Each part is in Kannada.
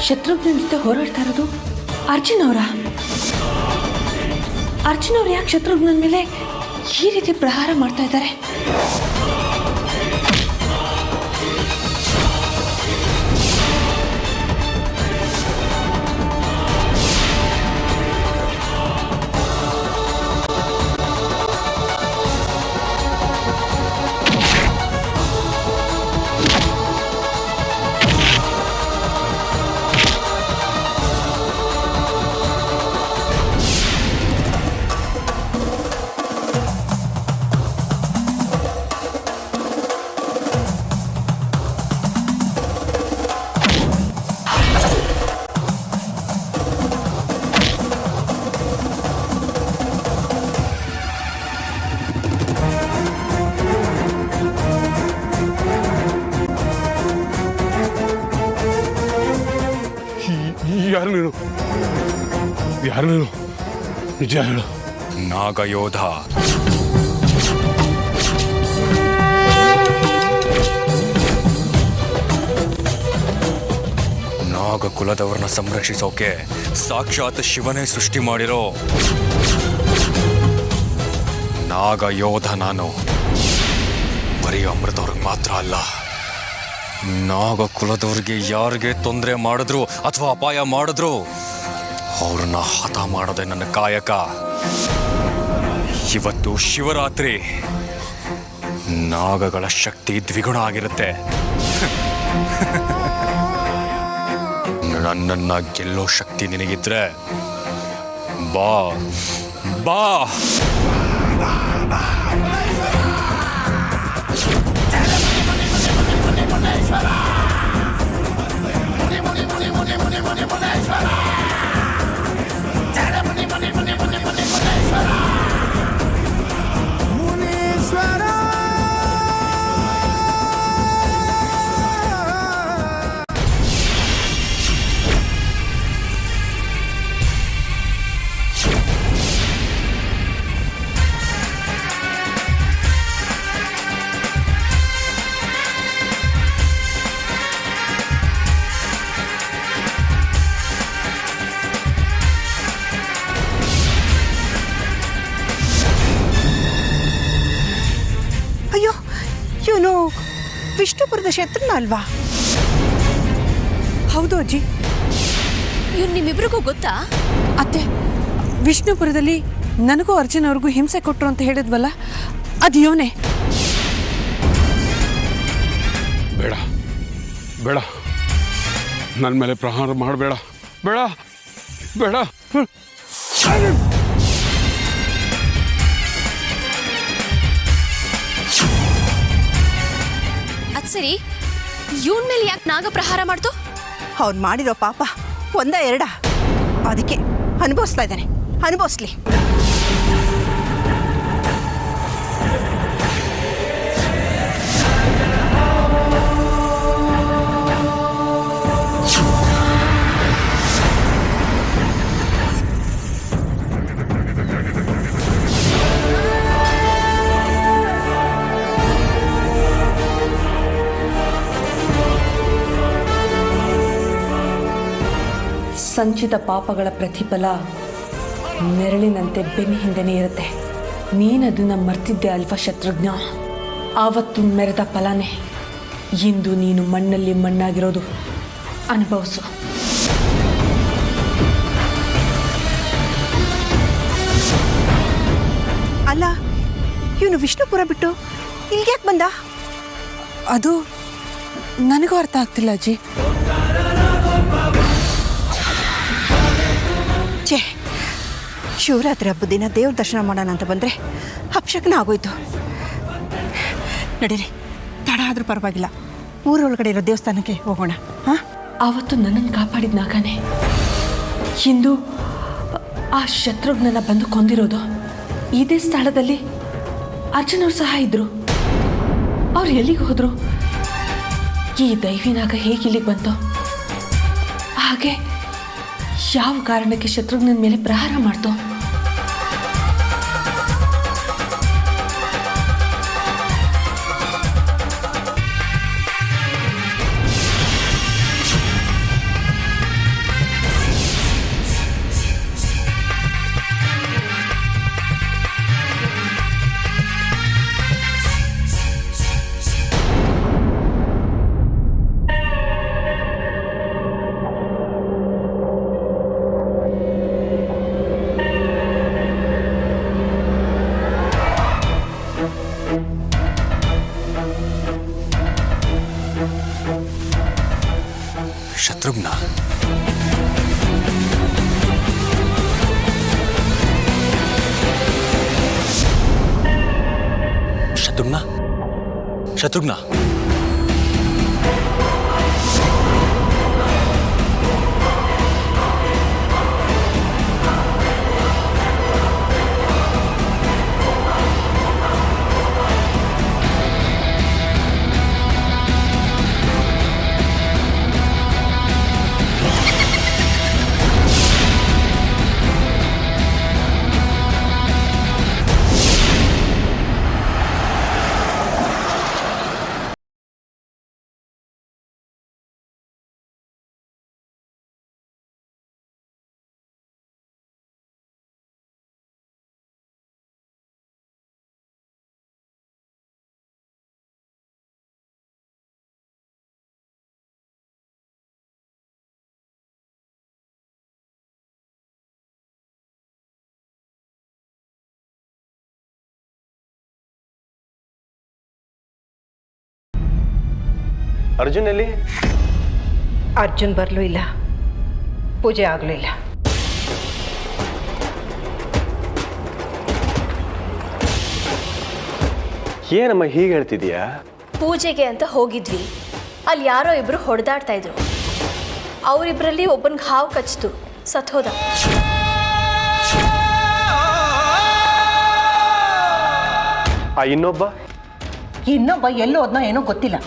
ಶತ್ರುಘ್ನ ಜೊತೆ ಹೋರಾಡ್ತಾ ಇರೋದು ಅರ್ಜುನ್ ಅವರ. ಅರ್ಜುನ್ ಅವ್ರು ಯಾಕೆ ಶತ್ರುಘ್ನನ ಮೇಲೆ ಈ ರೀತಿ ಪ್ರಹಾರ ಮಾಡ್ತಾ ಇದ್ದಾರೆ? ಯಾರು ನೀನು? ನಿಜ ಹೇಳು. ನಾಗಯೋಧ. ನಾಗ ಕುಲದವರನ್ನ ಸಂರಕ್ಷಿಸೋಕೆ ಸಾಕ್ಷಾತ್ ಶಿವನೇ ಸೃಷ್ಟಿ ಮಾಡಿರೋ ನಾಗಯೋಧ ನಾನು. ಬರೀ ಅಮೃತವ್ರಿಗೆ ಮಾತ್ರ ಅಲ್ಲ, ನಾಗ ಕುಲದವ್ರಿಗೆ ಯಾರಿಗೆ ತೊಂದರೆ ಮಾಡಿದ್ರು ಅಥವಾ ಅಪಾಯ ಮಾಡಿದ್ರು ಅವ್ರನ್ನ ಹತ ಮಾಡೋದೆ ನನ್ನ ಕಾಯಕ. ಇವತ್ತು ಶಿವರಾತ್ರಿ, ನಾಗಗಳ ಶಕ್ತಿ ದ್ವಿಗುಣ ಆಗಿರುತ್ತೆ. ನನ್ನನ್ನ ಗೆಲ್ಲೋ ಶಕ್ತಿ ನಿನಗಿದ್ರೆ ಬಾ ಬಾ. ಇವನು ವಿಷ್ಣುಪುರದ ಶತ್ರುನ ಅಲ್ವಾ? ಹೌದು ಅಜ್ಜಿ. ಇವ್ರು ನಿಮ್ಮಿಬ್ರಿಗೂ ಗೊತ್ತಾ? ಅತ್ತೆ, ವಿಷ್ಣುಪುರದಲ್ಲಿ ನನಗೂ ಅರ್ಜುನ್ ಅವ್ರಿಗೂ ಹಿಂಸೆ ಕೊಟ್ಟರು ಅಂತ ಹೇಳಿದ್ವಲ್ಲ, ಅದು ಇವನೇ. ಬೇಡ ಬೇಡ, ನನ್ನ ಮೇಲೆ ಪ್ರಹಾರ ಮಾಡಬೇಡ. ಬೇಡ ಬೇಡ. ಅದ್ ಸರಿ, ಇವನ್ ಮೇಲೆ ಯಾಕೆ ನಾಗ ಪ್ರಹಾರ ಮಾಡ್ತು? ಅವ್ನು ಮಾಡಿರೋ ಪಾಪ ಒಂದ ಎರಡ, ಅದಕ್ಕೆ ಅನುಭವಿಸ್ತಾ ಇದ್ದಾನೆ. ಅನುಭವಿಸ್ಲಿ. ಸಂಚಿತ ಪಾಪಗಳ ಪ್ರತಿಫಲ ನೆರಳಿನಂತೆ ಬೆನ್ನ ಹಿಂದೆನೇ ಇರುತ್ತೆ. ನೀನದನ್ನು ಮರ್ತಿದ್ದೆ ಅಲ್ವಾ ಶತ್ರುಘ್ನ? ಆವತ್ತು ಮೆರೆದ ಫಲನೇ ಇಂದು ನೀನು ಮಣ್ಣಲ್ಲಿ ಮಣ್ಣಾಗಿರೋದು. ಅನುಭವಿಸು. ಅಲ್ಲ, ಇವನು ವಿಷ್ಣುಪುರ ಬಿಟ್ಟು ಇಲ್ಲಿಗೆ ಯಾಕೆ ಬಂದ? ಅದು ನನಗೂ ಅರ್ಥ ಆಗ್ತಿಲ್ಲ ಅಜ್ಜಿ. ಛೇ, ಶಿವರಾತ್ರಿ ಹಬ್ಬದ ದಿನ ದೇವ್ರ ದರ್ಶನ ಮಾಡೋಣ ಅಂತ ಬಂದರೆ ಅಪಶಕನ ಆಗೋಯ್ತು. ನಡೀರಿ, ತಡ ಆದರೂ ಪರವಾಗಿಲ್ಲ, ಊರೊಳಗಡೆ ಇರೋ ದೇವಸ್ಥಾನಕ್ಕೆ ಹೋಗೋಣ. ಹಾಂ, ಆವತ್ತು ನನ್ನನ್ನು ಕಾಪಾಡಿದ ನಾಗನೇ ಇಂದು ಆ ಶತ್ರುಘ್ನನ ಬಂದು ಕೊಂದಿರೋದು. ಇದೇ ಸ್ಥಳದಲ್ಲಿ ಅರ್ಜುನ್ ಅವ್ರು ಸಹ ಇದ್ರು. ಅವ್ರು ಎಲ್ಲಿಗೆ ಹೋದ್ರು? ಈ ದೈವಿನಾಗ ಹೇಗೆ ಇಲ್ಲಿಗೆ ಬಂತು? ಹಾಗೆ ಯಾವ ಕಾರಣಕ್ಕೆ ಶತ್ರುಘ್ನನ ಮೇಲೆ ಪ್ರಹಾರ ಮಾಡ್ತು? ಶತ್ರುಘ್ನ ಶತ್ರುಘ್ನ ಅರ್ಜುನ್ ಎಲ್ಲಿ? ಅರ್ಜುನ್ ಬರಲೂ ಇಲ್ಲ, ಪೂಜೆ ಆಗಲೂ ಇಲ್ಲ. ಏನಮ್ಮ ಹೀಗೆ ಹೇಳ್ತಿದೀಯಾ? ಪೂಜೆಗೆ ಅಂತ ಹೋಗಿದ್ವಿ. ಅಲ್ಲಿ ಯಾರೋ ಇಬ್ರು ಹೊಡೆದಾಡ್ತಾ ಇದ್ರು. ಅವರಿಬ್ಬರಲ್ಲಿ ಒಬ್ಬನಿಗೆ ಹಾವು ಕಚ್ಚಿತು, ಸತ್ತೋದ. ಆ ಇನ್ನೊಬ್ಬ ಎಲ್ಲೋ ಹೋದ್ನೋ ಏನೋ ಗೊತ್ತಿಲ್ಲ.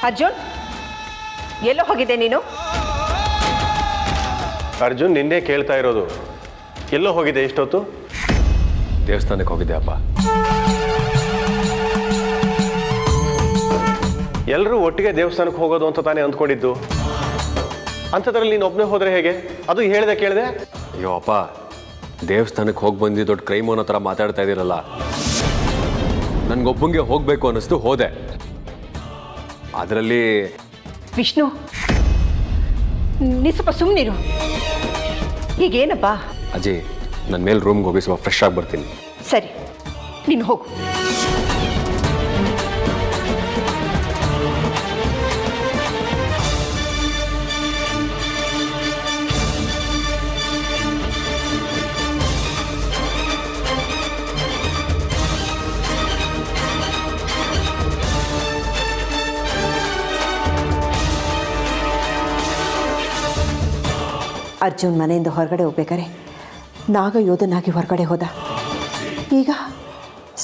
ಅರ್ಜುನ್, ಎಲ್ಲೋ ಹೋಗಿದ್ದೆ ನೀನು? ಅರ್ಜುನ್ ನಿನ್ನೆ ಕೇಳ್ತಾ ಇರೋದು, ಎಲ್ಲೋ ಹೋಗಿದೆ ಇಷ್ಟೊತ್ತು? ದೇವಸ್ಥಾನಕ್ಕೆ ಹೋಗಿದ್ದೆ ಅಪ್ಪ. ಎಲ್ಲರೂ ಒಟ್ಟಿಗೆ ದೇವಸ್ಥಾನಕ್ಕೆ ಹೋಗೋದು ಅಂತ ತಾನೇ ಅಂದ್ಕೊಂಡಿದ್ದು. ಅಂಥದ್ರಲ್ಲಿ ನೀನು ಒಬ್ಬನೇ ಹೋದ್ರೆ ಹೇಗೆ? ಅದು ಹೇಳಿದೆ ಕೇಳಿದೆ? ಅಯ್ಯೋ ಅಪ್ಪ, ದೇವಸ್ಥಾನಕ್ಕೆ ಹೋಗಿ ಬಂದು ದೊಡ್ಡ ಕ್ರೈಮ್ ಅನ್ನೋ ಥರ ಮಾತಾಡ್ತಾ ಇದ್ದೀರಲ್ಲ. ನನಗೊಬ್ಬಂಗೆ ಹೋಗಬೇಕು ಅನ್ನಿಸ್ತು, ಹೋದೆ. ಅದರಲ್ಲಿ ವಿಷ್ಣು, ನೀ ಸ್ವಲ್ಪ ಸುಮ್ಮನಿರು. ಈಗೇನಪ್ಪ? ಅಜಯ್, ನನ್ನ ಮೇಲೆ ರೂಮ್ಗೆ ಹೋಗಿ ಸ್ವಲ್ಪ ಫ್ರೆಶ್ ಆಗಿ ಬರ್ತೀನಿ. ಸರಿ, ನೀನು ಹೋಗು. ಅರ್ಜುನ್ ಮನೆಯಿಂದ ಹೊರಗಡೆ ಹೋಗ್ಬೇಕಾರೆ ನಾಗಯೋಧನಾಗಿ ಹೊರಗಡೆ ಹೋದ. ಈಗ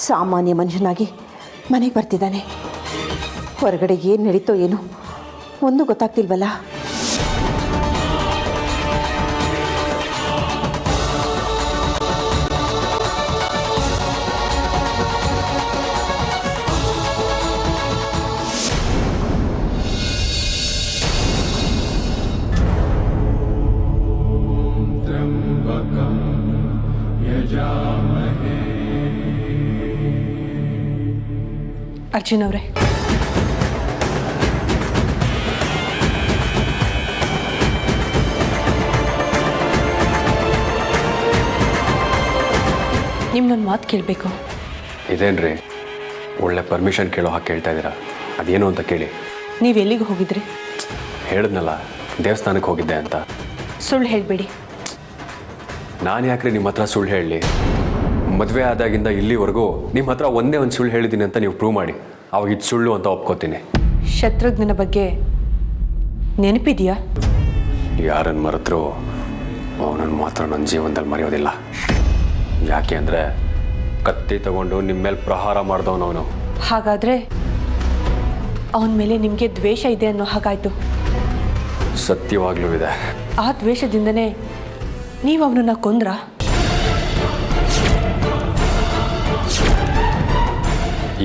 ಸಾಮಾನ್ಯ ಮನುಷ್ಯನಾಗಿ ಮನೆಗೆ ಬರ್ತಿದ್ದಾನೆ. ಹೊರಗಡೆ ಏನು ನಡೀತೋ ಏನೋ ಒಂದು ಗೊತ್ತಾಗ್ತಿಲ್ವಲ್ಲ. ಅರ್ಜುನ್ ಅವರೇ, ನಿಮ್ಮೊಂದು ಮಾತು ಕೇಳಬೇಕು. ಇದೇನ್ರಿ ಒಳ್ಳೆ ಪರ್ಮಿಷನ್ ಕೇಳೋ ಹಾಗೆ ಕೇಳ್ತಾ ಇದ್ದೀರಾ? ಅದೇನು ಅಂತ ಕೇಳಿ. ನೀವು ಎಲ್ಲಿಗೆ ಹೋಗಿದ್ರಿ? ಹೇಳಿದ್ನಲ್ಲ, ದೇವಸ್ಥಾನಕ್ಕೆ ಹೋಗಿದ್ದೆ ಅಂತ. ಸುಳ್ಳು ಹೇಳಬೇಡಿ. ನಾನು ಯಾಕ್ರಿ ನಿಮ್ಮ ಹತ್ರ ಸುಳ್ಳು ಹೇಳಲಿ? ಮದುವೆ ಆದಾಗಿಂದ ಇಲ್ಲಿವರೆಗೂ ನಿಮ್ಮ ಹತ್ರ ಒಂದೇ ಒಂದು ಸುಳ್ಳು ಹೇಳಿದ್ದೀನಿ ಅಂತ ನೀವು ಪ್ರೂವ್ ಮಾಡಿ, ಅವಾಗ ಇದು ಸುಳ್ಳು ಅಂತ ಒಪ್ಕೋತೀನಿ. ಶತ್ರುಘ್ನನ ಬಗ್ಗೆ ನೆನಪಿದೆಯಾ? ಯಾರನ್ನು ಮರೆತರೂ ಅವನನ್ನು ಮಾತ್ರ ನನ್ನ ಜೀವನದಲ್ಲಿ ಮರೆಯೋದಿಲ್ಲ. ಯಾಕೆ ಅಂದರೆ ಕತ್ತಿ ತಗೊಂಡು ನಿಮ್ಮ ಮೇಲೆ ಪ್ರಹಾರ ಮಾಡಿದವನವನು. ಹಾಗಾದರೆ ಅವನ ಮೇಲೆ ನಿಮಗೆ ದ್ವೇಷ ಇದೆ ಅನ್ನೋ ಹಾಗಾಯಿತು. ಸತ್ಯವಾಗ್ಲೂ ಇದೆ. ಆ ದ್ವೇಷದಿಂದನೇ ನೀವು ಅವನನ್ನು ಕೊಂದ್ರಾ?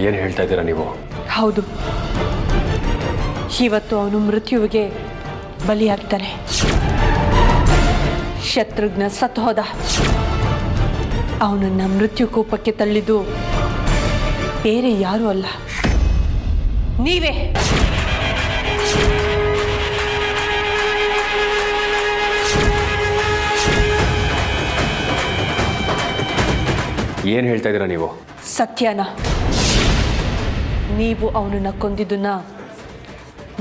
ಏನು ಹೇಳ್ತಾ ಇದ್ದೀರಾ ನೀವು? ಹೌದು, ಇವತ್ತು ಅವನು ಮೃತ್ಯುವಿಗೆ ಬಲಿಯಾಗಿದ್ದಾನೆ. ಶತ್ರುಘ್ನ ಸತ್ತು ಹೋದ. ಅವನನ್ನು ಮೃತ್ಯು ಕೂಪಕ್ಕೆ ತಳ್ಳಿದ್ದು ಬೇರೆ ಯಾರೂ ಅಲ್ಲ, ನೀವೇ. ಏನು ಹೇಳ್ತಾ ಇದ್ದೀರಾ ನೀವು? ಸತ್ಯನ ನೀವು ಅವನನ್ನ ಕೊಂದಿದ್ದನ್ನ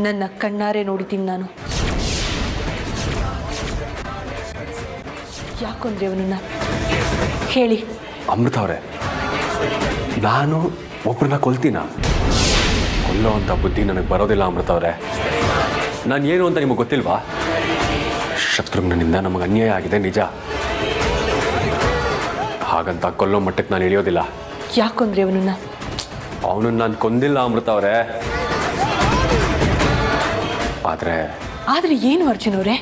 ನನ್ನ ಕಣ್ಣಾರೆ ನೋಡಿದ್ದೀನಿ ನಾನು. ಯಾಕೊಂದ್ರೆ ಅವನನ್ನ ಹೇಳಿ. ಅಮೃತ ಅವರೇ, ನಾನು ಒಬ್ಬರನ್ನ ಕೊಲ್ತೀನ? ಕೊಲ್ಲೋ ಅಂತ ಬುದ್ಧಿ ನನಗೆ ಬರೋದಿಲ್ಲ ಅಮೃತ ಅವರೇ. ನಾನು ಏನು ಅಂತ ನಿಮಗೆ ಗೊತ್ತಿಲ್ವಾ? ಶತ್ರುಘ್ನಿಂದ ನಮಗೆ ಅನ್ಯಾಯ ಆಗಿದೆ ನಿಜ. ಹಾಗಂತ ಕೊಲ್ಲೋ ಮಟ್ಟಕ್ಕೆ ನಾನು ಇಳಿಯೋದಿಲ್ಲ. ಯಾಕೊಂದ್ರೆ ಅವನನ್ನು ನಾನು ಕೊಂದಿಲ್ಲ ಅಮೃತ ಅವರೇ. ಆದರೆ ಏನು ಅರ್ಜುನ್ ಅವರೇ?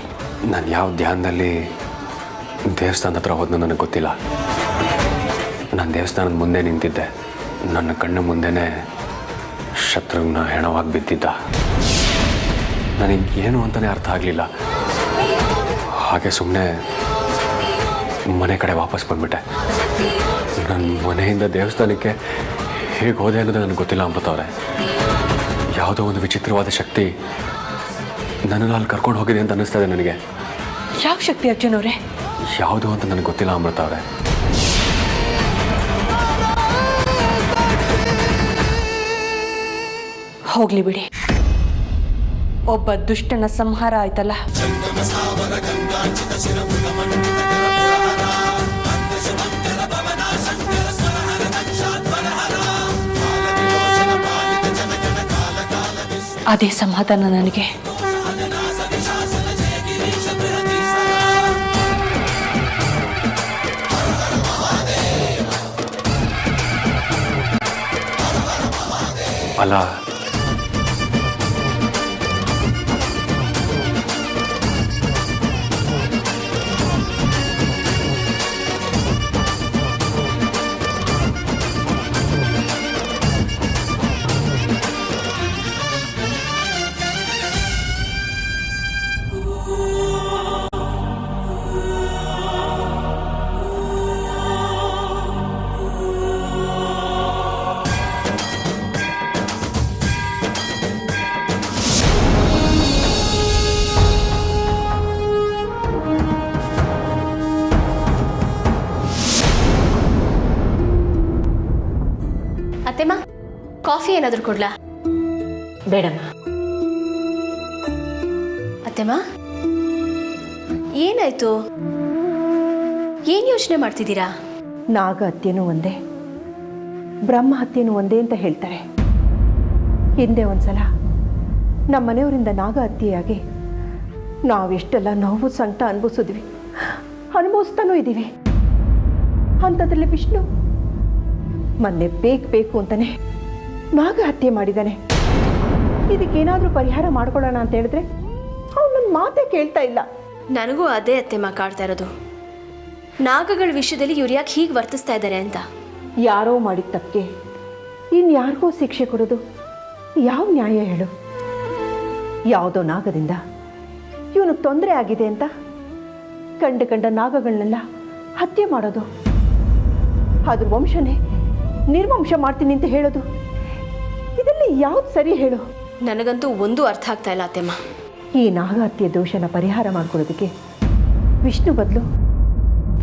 ನಾನು ಯಾವ ಧ್ಯಾನದಲ್ಲಿ ದೇವಸ್ಥಾನದ ಹತ್ರ ಹೋದ್ನೋ ನನಗೆ ಗೊತ್ತಿಲ್ಲ. ನಾನು ದೇವಸ್ಥಾನದ ಮುಂದೆ ನಿಂತಿದ್ದೆ. ನನ್ನ ಕಣ್ಣು ಮುಂದೆನೇ ಶತ್ರುಘ್ನ ಹೆಣವಾಗಿ ಬಿದ್ದಿದ್ದ. ನನಗೆ ಏನು ಅಂತಲೇ ಅರ್ಥ ಆಗಲಿಲ್ಲ. ಹಾಗೆ ಸುಮ್ಮನೆ ಮನೆ ಕಡೆ ವಾಪಸ್ ಬಂದ್ಬಿಟ್ಟೆ. ನನ್ನ ಮನೆಯಿಂದ ದೇವಸ್ಥಾನಕ್ಕೆ ಹೇಗೆ ಹೋದೆ ಅನ್ನೋದು ನನಗೆ ಗೊತ್ತಿಲ್ಲ ಅಮೃತ ಅವರೇ. ಯಾವುದೋ ಒಂದು ವಿಚಿತ್ರವಾದ ಶಕ್ತಿ ನನ್ನನ್ನು ಅಲ್ಲಿ ಕರ್ಕೊಂಡು ಹೋಗಿದೆ ಅಂತ ಅನ್ನಿಸ್ತಾ ಇದೆ ನನಗೆ. ಯಾವ ಶಕ್ತಿ ಅರ್ಜುನ್ ಅವರೇ? ಯಾವುದು ಅಂತ ನನಗೆ ಗೊತ್ತಿಲ್ಲ ಅಮೃತ ಅವರೇ. ಹೋಗ್ಲಿ ಬಿಡಿ, ಒಬ್ಬ ದುಷ್ಟನ ಸಂಹಾರ ಆಯ್ತಲ್ಲ. ಅದೇ ಸಮಾಧಾನ ನನಗೆ. ಅಲ್ಲ, ಅತ್ತೆಮ್ಮ, ಕಾಫಿ ಏನಾದರೂ ಕೊಡ್ಲಾ? ಬೇಡಮ್ಮ. ಅತ್ತೆಮ್ಮ, ಏನಾಯ್ತು? ಏನು ಯೋಚನೆ ಮಾಡ್ತಿದ್ದೀರಾ? ನಾಗ ಹತ್ಯೆನೂ ಒಂದೇ, ಬ್ರಹ್ಮ ಹತ್ಯೆನೂ ಒಂದೇ ಅಂತ ಹೇಳ್ತಾರೆ. ಹಿಂದೆ ಒಂದ್ಸಲ ನಮ್ಮ ಮನೆಯವರಿಂದ ನಾಗ ಹತ್ಯೆಯಾಗಿ ನಾವೆಷ್ಟೆಲ್ಲ ನೋವು ಸಂಕಟ ಅನುಭವಿಸ್ತಾನೂ ಇದ್ದೀವಿ. ಅಂಥದ್ರಲ್ಲಿ ವಿಷ್ಣು ಮೊನ್ನೆ ಬೇಕು ಅಂತಾನೆ ನಾಗ ಹತ್ಯೆ ಮಾಡಿದ್ದಾನೆ. ಇದಕ್ಕೇನಾದರೂ ಪರಿಹಾರ ಮಾಡ್ಕೊಳ್ಳೋಣ ಅಂತ ಹೇಳಿದ್ರೆ ಅವ್ನು ನನ್ನ ಮಾತೇ ಕೇಳ್ತಾ ಇಲ್ಲ. ನನಗೂ ಅದೇ ಅತ್ತೆಮ್ಮ ಕಾಡ್ತಾ ಇರೋದು. ನಾಗಗಳ ವಿಷಯದಲ್ಲಿ ಇವ್ರು ಯಾಕೆ ಹೀಗೆ ವರ್ತಿಸ್ತಾ ಇದ್ದಾರೆ ಅಂತ. ಯಾರೋ ಮಾಡಿದ ತಪ್ಪಿಗೆ ಇನ್ಯಾರಿಗೋ ಶಿಕ್ಷೆ ಕೊಡೋದು ಯಾವ ನ್ಯಾಯ ಹೇಳು? ಯಾವುದೋ ನಾಗದಿಂದ ಇವನಿಗೆ ತೊಂದರೆ ಆಗಿದೆ ಅಂತ ಕಂಡ ನಾಗಗಳನ್ನೆಲ್ಲ ಹತ್ಯೆ ಮಾಡೋದು, ಅದ್ರ ವಂಶನೇ ನಿರ್ವಂಶ ಮಾಡ್ತೀನಿ ಅಂತ ಹೇಳೋದು, ಇದೆಲ್ಲ ಯಾವ್ದು ಸರಿ ಹೇಳು? ನನಗಂತೂ ಒಂದು ಅರ್ಥ ಆಗ್ತಾ ಇಲ್ಲ ಅತ್ತೆಮ್ಮ. ಈ ನಾಗ ಹತ್ಯೆ ದೋಷನ ಪರಿಹಾರ ಮಾಡ್ಕೊಳ್ಳೋದಕ್ಕೆ ವಿಷ್ಣು ಬದಲು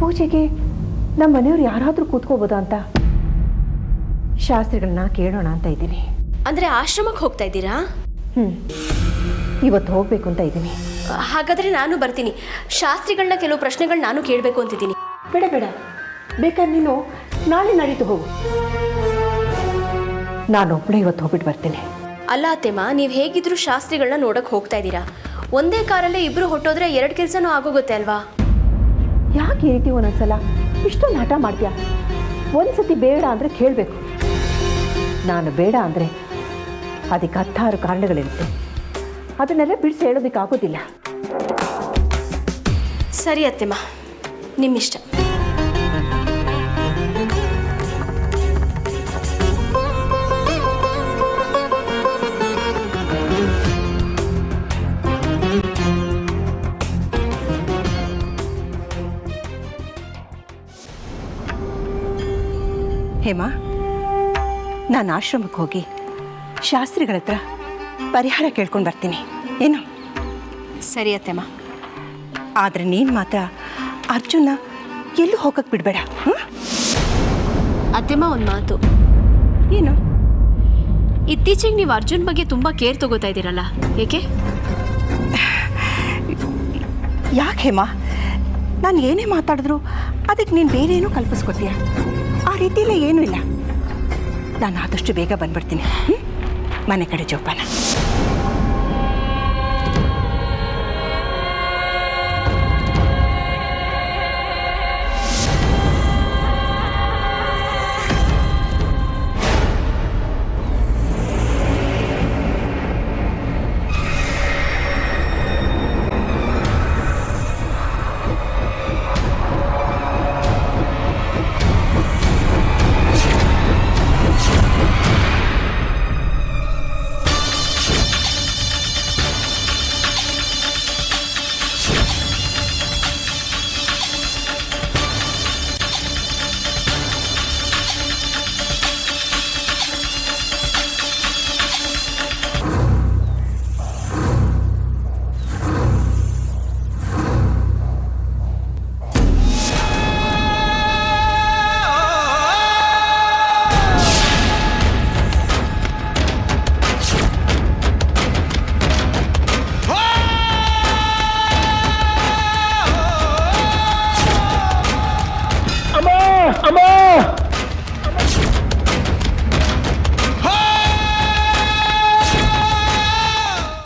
ಪೂಜೆಗೆ ನಮ್ಮ ಮನೆಯವ್ರು ಯಾರಾದರೂ ಕೂತ್ಕೋಬೋದಾ ಅಂತ ಶಾಸ್ತ್ರಿಗಳನ್ನ ಕೇಳೋಣ ಅಂತ ಇದ್ದೀನಿ. ಅಂದರೆ ಆಶ್ರಮಕ್ಕೆ ಹೋಗ್ತಾ ಇದ್ದೀರಾ? ಇವತ್ತು ಹೋಗ್ಬೇಕು ಅಂತ ಇದ್ದೀನಿ. ಹಾಗಾದರೆ ನಾನು ಬರ್ತೀನಿ. ಶಾಸ್ತ್ರಿಗಳನ್ನ ಕೆಲವು ಪ್ರಶ್ನೆಗಳು ನಾನು ಕೇಳಬೇಕು ಅಂತಿದ್ದೀನಿ. ಬೇಡ, ಬೇಕಾದ್ರೆ ನೀನು ನಾಳೆ ನಾಡಿದ್ದು ಹೋಗು. ನಾನೊಬ್ಬಳೇ ಇವತ್ತು ಹೋಗ್ಬಿಟ್ಟು ಬರ್ತೀನಿ. ಅಲ್ಲ ಅತ್ತೆಮ್ಮ, ನೀವು ಹೇಗಿದ್ರು ಶಾಸ್ತ್ರಿಗಳನ್ನ ನೋಡಕ್ಕೆ ಹೋಗ್ತಾ ಇದ್ದೀರಾ. ಒಂದೇ ಕಾರಲ್ಲೇ ಇಬ್ರು ಹೊಟ್ಟೋದ್ರೆ 2 ಕೆಲಸನೂ ಆಗೋಗುತ್ತೆ ಅಲ್ವಾ? ಯಾಕೆ ಈ ರೀತಿ ಒಂದೊಂದ್ಸಲ ಇಷ್ಟೊಂದು ಹಠ ಮಾಡ್ತೀಯಾ? ಒಂದ್ಸತಿ ಬೇಡ ಅಂದರೆ ಕೇಳಬೇಕು. ನಾನು ಬೇಡ ಅಂದರೆ ಅದಕ್ಕೆ 10 ಕಾರಣಗಳಿರುತ್ತೆ. ಅದನ್ನೆಲ್ಲ ಬಿಡಿಸಿ ಹೇಳೋದಕ್ಕಾಗೋದಿಲ್ಲ. ಸರಿ ಅತ್ತೆಮ್ಮ, ನಿಮ್ಮಿಷ್ಟ. ಹೇಮಾ, ನಾನು ಆಶ್ರಮಕ್ಕೆ ಹೋಗಿ ಶಾಸ್ತ್ರಿಗಳ ಹತ್ರ ಪರಿಹಾರ ಕೇಳ್ಕೊಂಡು ಬರ್ತೀನಿ. ಏನು? ಸರಿ ಅತ್ತೆಮ್ಮ. ಆದರೆ ನೀನು ಮಾತ್ರ ಅರ್ಜುನ ಎಲ್ಲೂ ಹೋಗಕ್ಕೆ ಬಿಡಬೇಡ. ಅತ್ತೆಮ್ಮ ಒಂದು ಮಾತು. ಏನು? ಇತ್ತೀಚೆಗೆ ನೀವು ಅರ್ಜುನ್ ಬಗ್ಗೆ ತುಂಬ ಕೇರ್ ತಗೋತಾ ಇದ್ದೀರಲ್ಲ, ಏಕೆ? ಯಾಕೆ ಹೇಮಾ, ನಾನು ಏನೇ ಮಾತಾಡಿದ್ರು ಅದಕ್ಕೆ ನೀನು ಬೇರೆ ಏನೋ ಕಲ್ಪಿಸ್ಕೊತೀಯ. ಆ ರೀತಿಯಲ್ಲೇ ಏನೂ ಇಲ್ಲ. ನಾನು ಆದಷ್ಟು ಬೇಗ ಬಂದ್ಬಿಡ್ತೀನಿ. ಮನೆ ಕಡೆ ಜೋಪಾನ.